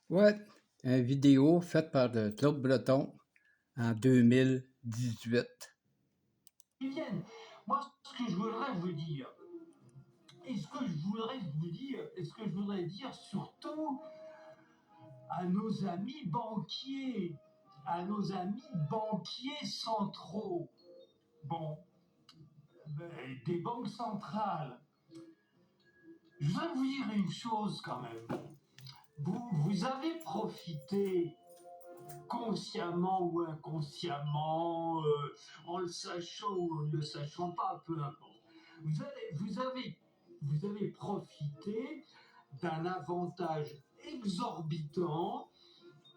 Ouais, une vidéo faite par Claude Breton en 2018. Ils viennent. Moi, ce que je voudrais vous dire, et ce que je voudrais vous dire, et ce que je voudrais dire surtout à nos amis banquiers, centraux, bon, des banques centrales. Je voudrais vous dire une chose quand même. Vous avez profité consciemment ou inconsciemment, en le sachant ou en ne le sachant pas, peu importe. Vous avez profité d'un avantage exorbitant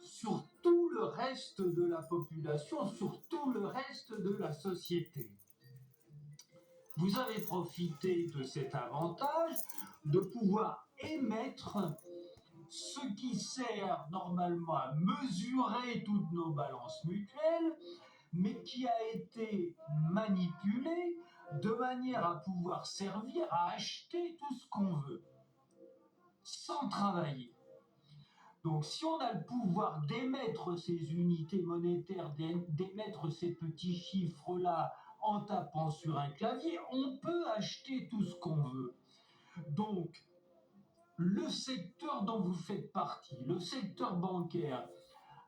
sur tout le reste de la population, sur tout le reste de la société. Vous avez profité de cet avantage de pouvoir émettre ce qui sert normalement à mesurer toutes nos balances mutuelles, mais qui a été manipulé de manière à pouvoir servir à acheter tout ce qu'on veut, sans travailler. Donc si on a le pouvoir d'émettre ces unités monétaires, d'émettre ces petits chiffres-là en tapant sur un clavier, on peut acheter tout ce qu'on veut. Donc, le secteur dont vous faites partie, le secteur bancaire,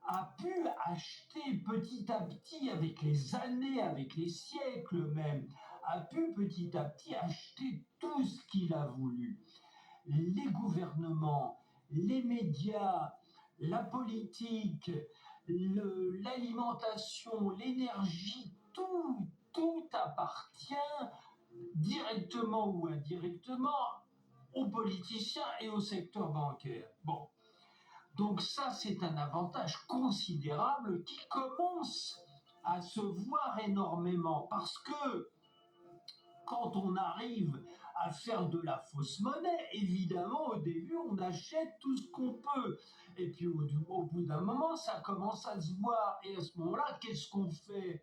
a pu acheter petit à petit, avec les années, avec les siècles même, a pu petit à petit acheter tout ce qu'il a voulu. Les gouvernements, les médias, la politique, l'alimentation, l'énergie, tout appartient directement ou indirectement aux politiciens et au secteur bancaire. Bon. Donc ça, c'est un avantage considérable qui commence à se voir énormément parce que quand on arrive à faire de la fausse monnaie, évidemment, au début, on achète tout ce qu'on peut. Et puis, au bout d'un moment, ça commence à se voir. Et à ce moment-là, qu'est-ce qu'on fait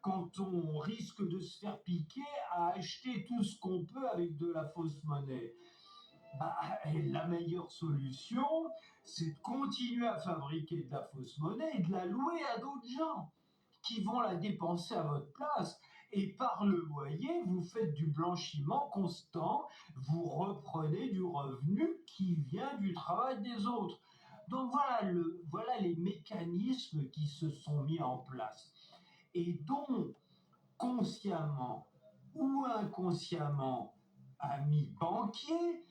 quand on risque de se faire piquer à acheter tout ce qu'on peut avec de la fausse monnaie? La meilleure solution, c'est de continuer à fabriquer de la fausse monnaie et de la louer à d'autres gens qui vont la dépenser à votre place. Et par le loyer, vous faites du blanchiment constant, vous reprenez du revenu qui vient du travail des autres. Donc voilà les mécanismes qui se sont mis en place et dont, consciemment ou inconsciemment, amis banquiers,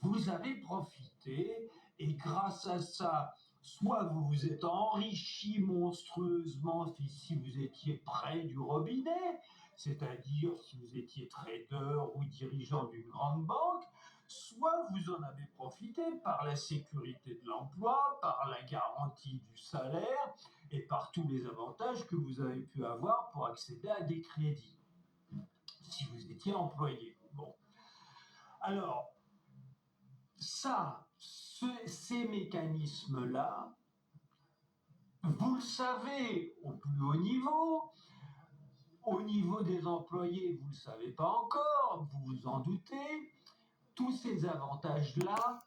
vous avez profité et grâce à ça, soit vous vous êtes enrichi monstrueusement si vous étiez près du robinet, c'est-à-dire si vous étiez trader ou dirigeant d'une grande banque, soit vous en avez profité par la sécurité de l'emploi, par la garantie du salaire et par tous les avantages que vous avez pu avoir pour accéder à des crédits, si vous étiez employé. Bon. Alors, ces mécanismes-là, vous le savez au plus haut niveau. Au niveau des employés, vous ne le savez pas encore, vous vous en doutez. Tous ces avantages-là